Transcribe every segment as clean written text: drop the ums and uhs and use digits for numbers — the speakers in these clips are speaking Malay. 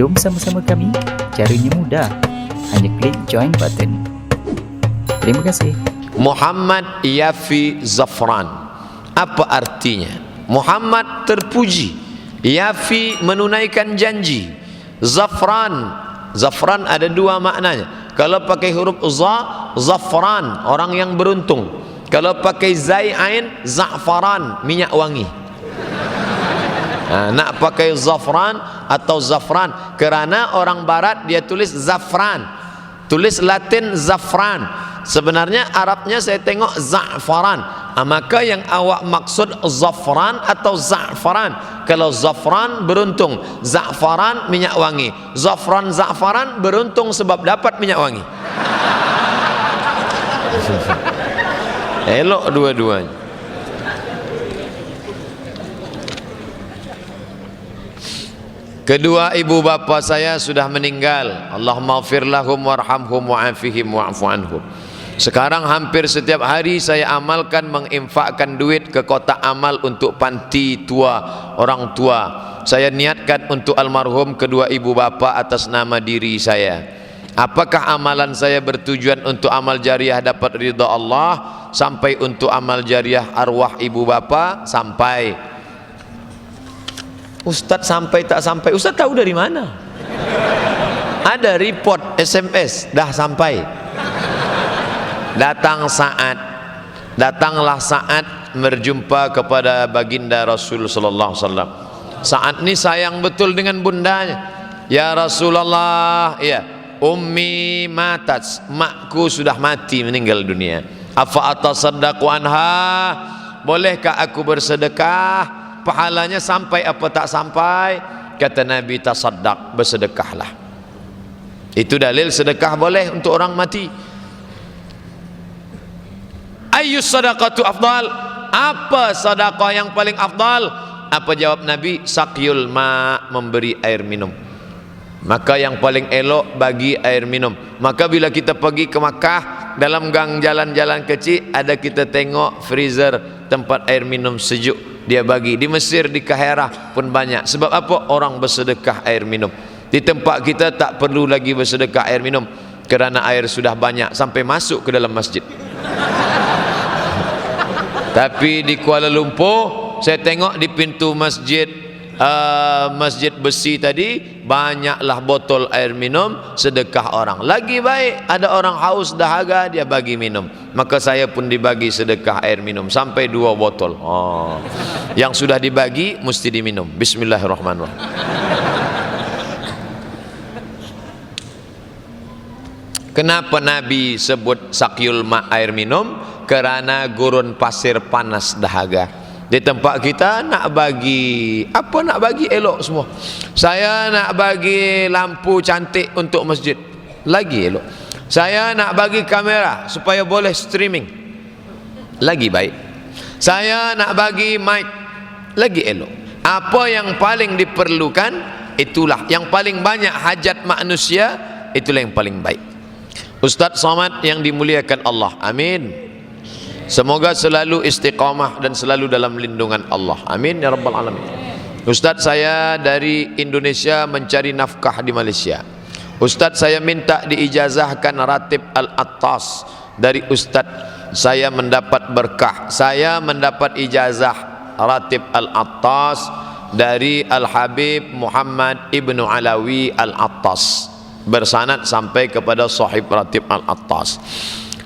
Jom sama-sama kami. Caranya mudah. Hanya klik join button. Terima kasih. Muhammad Yafi Zafran. Apa artinya? Muhammad terpuji, Yafi menunaikan janji, Zafran. Zafran ada dua maknanya. Kalau pakai huruf za, Zafran, orang yang beruntung. Kalau pakai zai ain, Za'faran, minyak wangi. Nak pakai Zafran atau Zafran, kerana orang barat dia tulis Zafran, tulis Latin Zafran. Sebenarnya Arabnya saya tengok Za'faran. Maka yang awak maksud Zafran atau Za'faran. Kalau Zafran beruntung, Za'faran minyak wangi. Zafran Za'faran beruntung sebab dapat minyak wangi. Elok dua-duanya. Kedua ibu bapa saya sudah meninggal. Allahumma ighfir lahum warhamhum wa'afihim wa'fu anhum. Sekarang hampir setiap hari saya amalkan menginfakkan duit ke kotak amal untuk panti tua, orang tua. Saya niatkan untuk almarhum kedua ibu bapa atas nama diri saya. Apakah amalan saya bertujuan untuk amal jariah dapat ridha Allah, sampai untuk amal jariah arwah ibu bapa? Sampai. Ustaz sampai tak sampai? Ustaz tahu dari mana? Ada report SMS dah sampai. Datanglah saat berjumpa kepada baginda Rasul sallallahu alaihi wasallam. Saat ini sayang betul dengan bundanya. Ya Rasulullah, ya, ummi matat, makku sudah mati, meninggal dunia. Afa atasaddaqu anha, bolehkah aku bersedekah? Pahalanya sampai apa tak sampai? Kata Nabi, tasaddaq, bersedekahlah. Itu dalil sedekah boleh untuk orang mati. Ayyus sadaqatu afdal, apa sedekah yang paling afdal? Apa jawab Nabi? Saqyul ma, memberi air minum. Maka yang paling elok bagi air minum. Maka bila kita pergi ke Makkah, dalam gang jalan-jalan kecil ada kita tengok freezer, tempat air minum sejuk dia bagi. Di Mesir, di Kahirah pun banyak. Sebab apa? Orang bersedekah air minum. Di tempat kita tak perlu lagi bersedekah air minum, kerana air sudah banyak sampai masuk ke dalam masjid. Tapi di Kuala Lumpur, saya tengok di pintu masjid, masjid besi tadi, banyaklah botol air minum sedekah orang. Lagi baik, ada orang haus dahaga, dia bagi minum. Maka saya pun dibagi sedekah air minum sampai 2 botol. Yang sudah dibagi mesti diminum. Bismillahirrahmanirrahim. Kenapa Nabi sebut sakyul ma, air minum? Kerana gurun pasir panas dahaga. Di tempat kita nak bagi apa, nak bagi elok semua. Saya nak bagi lampu cantik untuk masjid, lagi elok. Saya nak bagi kamera supaya boleh streaming, lagi baik. Saya nak bagi mic, lagi elok. Apa yang paling diperlukan, itulah yang paling banyak hajat manusia, itulah yang paling baik. Ustaz Somad yang dimuliakan Allah, amin. Semoga selalu istiqamah dan selalu dalam lindungan Allah, amin ya rabbal alamin. Ustaz, saya dari Indonesia mencari nafkah di Malaysia. Ustaz, saya minta diijazahkan Ratib Al-Attas dari Ustaz. Saya mendapat berkah, saya mendapat ijazah Ratib Al-Attas dari Al-Habib Muhammad Ibnu Alawi Al-Attas, bersanad sampai kepada sahib Ratib Al-Attas.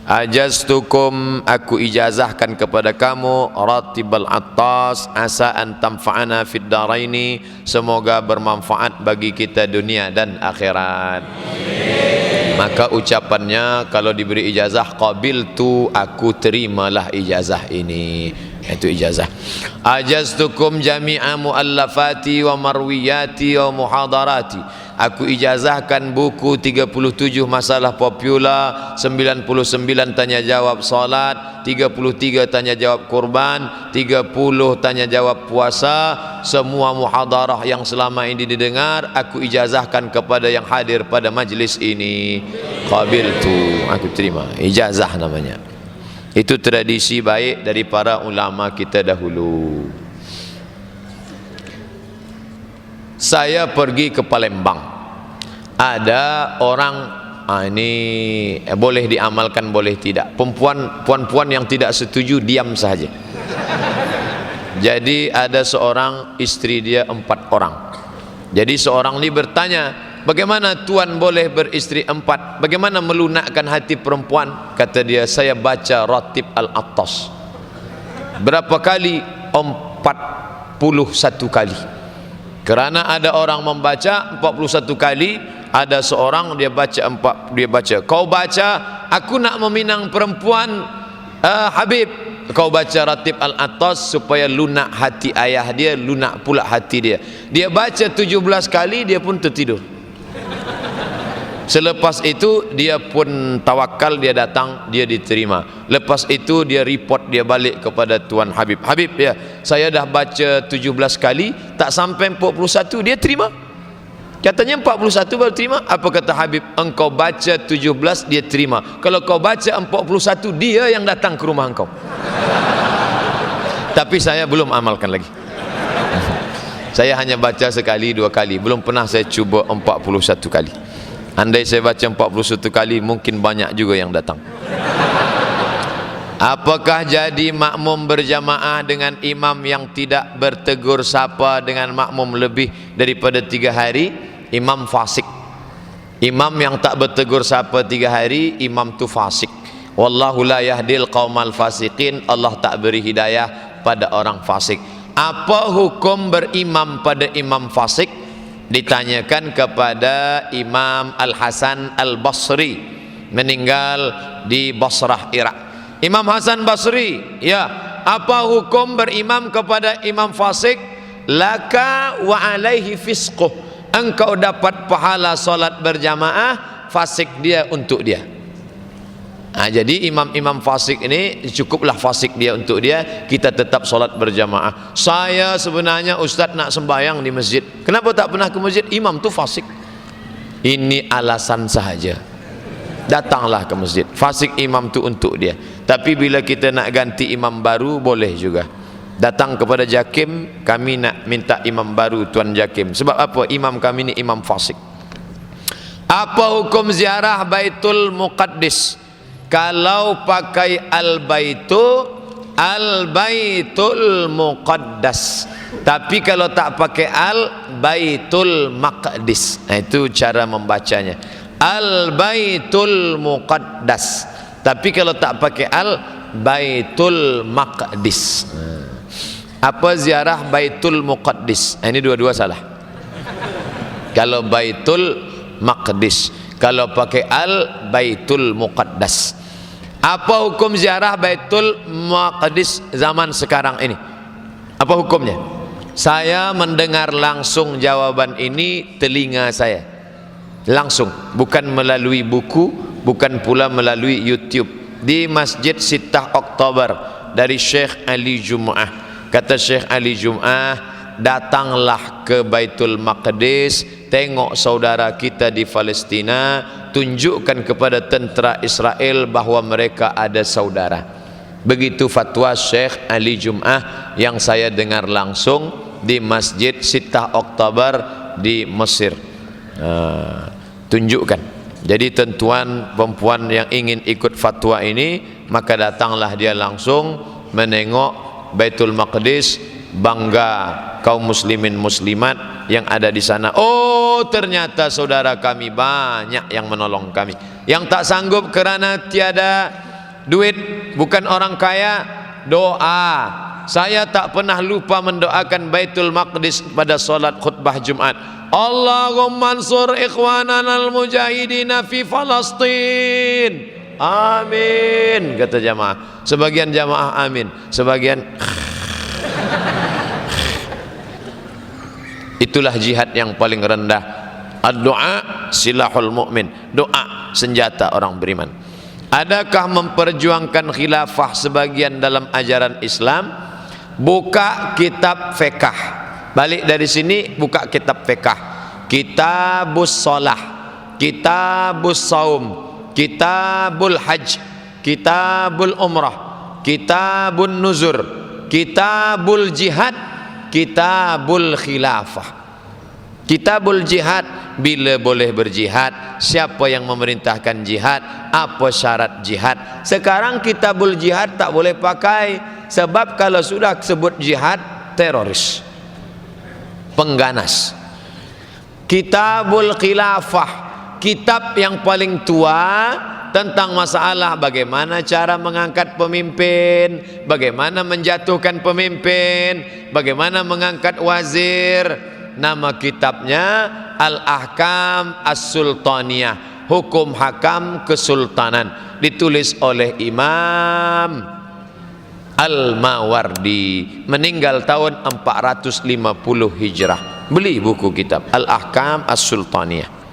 Ajaztukum, aku ijazahkan kepada kamu Ratib Al-Attas, asa an tamfa'ana fid daraini, semoga bermanfaat bagi kita dunia dan akhirat. Maka ucapannya kalau diberi ijazah, qabiltu, aku terimalah ijazah ini. Itu ijazah. Ajaztukum jami'a muallafati wa marwiyati wa muhadarati, aku ijazahkan buku 37 masalah popular, 99 tanya jawab salat, 33 tanya jawab kurban, 30 tanya jawab puasa. Semua muhadarah yang selama ini didengar, aku ijazahkan kepada yang hadir pada majlis ini. Qabiltu, aku terima. Ijazah namanya. Itu tradisi baik dari para ulama kita dahulu. Saya pergi ke Palembang Ada orang ini boleh diamalkan boleh tidak. Puan-puan yang tidak setuju diam saja. Jadi ada seorang istri dia 4 orang. Jadi seorang ini bertanya, bagaimana tuan boleh beristri 4? Bagaimana melunakkan hati perempuan? Kata dia, saya baca Ratib Al-Attas. Berapa kali? 41 kali. Kerana ada orang membaca 41 kali, ada seorang dia baca, kau baca aku nak meminang perempuan Habib, kau baca Ratib Al-Attas supaya lunak hati ayah dia, lunak pula hati dia. Dia baca 17 kali, dia pun tertidur. Selepas itu dia pun tawakal, dia datang, dia diterima. Lepas itu dia report, dia balik kepada Tuan Habib. Habib ya, saya dah baca 17 kali, tak sampai 41 dia terima. Katanya 41 baru terima. Apa kata Habib? Engkau baca 17 dia terima. Kalau kau baca 41 dia yang datang ke rumah engkau. Tapi saya belum amalkan lagi. Saya hanya baca sekali 2 kali, belum pernah saya cuba 41 kali. Andai saya baca 41 kali mungkin banyak juga yang datang. Apakah jadi makmum berjamaah dengan imam yang tidak bertegur sapa dengan makmum lebih daripada 3 hari? Imam fasik. Imam yang tak bertegur sapa 3 hari, imam tu fasik. Wallahu la yahdil qaumal fasiqin. Allah tak beri hidayah pada orang fasik. Apa hukum berimam pada imam fasik? Ditanyakan kepada Imam Al-Hasan Al-Basri, meninggal di Basrah, Irak. Imam Hasan Basri, ya, apa hukum berimam kepada imam fasik? Laka wa alaihi fisquh. Engkau dapat pahala solat berjamaah, fasik dia untuk dia. Jadi imam-imam fasik ini cukuplah fasik dia untuk dia, kita tetap solat berjamaah. Saya sebenarnya ustaz nak sembahyang di masjid, kenapa tak pernah ke masjid? Imam tu fasik. Ini alasan sahaja. Datanglah ke masjid, fasik imam tu untuk dia. Tapi bila kita nak ganti imam baru boleh juga. Datang kepada Jakim, kami nak minta imam baru Tuan Jakim. Sebab apa? Imam kami ni imam fasik. Apa hukum ziarah Baitul Muqaddis? Kalau pakai al-baitul muqaddas, tapi kalau tak pakai al-baitul maqdis, itu cara membacanya, al-baitul muqaddas. Tapi kalau tak pakai al-baitul maqdis. Apa ziarah Baitul Muqaddis? Ini dua-dua salah. Kalau Baitul Maqdis, kalau pakai al-baitul muqaddas. Apa hukum ziarah Baitul Maqdis zaman sekarang ini? Apa hukumnya? Saya mendengar langsung jawaban ini telinga saya. Langsung, bukan melalui buku, bukan pula melalui YouTube. Di Masjid Sittah Oktober dari Syekh Ali Jum'ah. Kata Syekh Ali Jum'ah, datanglah ke Baitul Maqdis, tengok saudara kita di Palestina, tunjukkan kepada tentera Israel bahawa mereka ada saudara. Begitu fatwa Syekh Ali Jum'ah yang saya dengar langsung di Masjid Sittah Oktober di Mesir. Tunjukkan. Jadi tuan-tuan perempuan yang ingin ikut fatwa ini, maka datanglah dia langsung menengok Baitul Maqdis, bangga kaum muslimin muslimat yang ada di sana. Oh, ternyata saudara kami banyak yang menolong kami. Yang tak sanggup kerana tiada duit, bukan orang kaya, doa. Saya tak pernah lupa mendoakan Baitul Maqdis pada solat khutbah Jumat. Allahumma ansur ikhwanana al-mujahidina fi Falastin. Amin, kata jamaah. Sebagian jamaah amin, sebagian itulah jihad yang paling rendah. Ad-du'a silahul mu'min. Doa senjata orang beriman. Adakah memperjuangkan khilafah sebagian dalam ajaran Islam? Buka kitab fiqh. Balik dari sini buka kitab fiqh. Kitabus shalah, kitabus saum, kitabul hajj, kitabul umrah, kitabun nuzur, kitabul jihad, kitabul khilafah. Kitabul jihad, bila boleh berjihad, siapa yang memerintahkan jihad, apa syarat jihad. Sekarang kitabul jihad tak boleh pakai, sebab kalau sudah sebut jihad, teroris, pengganas. Kitabul khilafah, kitab yang paling tua tentang masalah bagaimana cara mengangkat pemimpin, bagaimana menjatuhkan pemimpin, bagaimana mengangkat wazir. Nama kitabnya Al-Ahkam As-Sultaniyah, hukum hakam kesultanan, ditulis oleh Imam Al-Mawardi, meninggal tahun 450 Hijrah. Beli buku kitab Al-Ahkam As-Sultaniyah.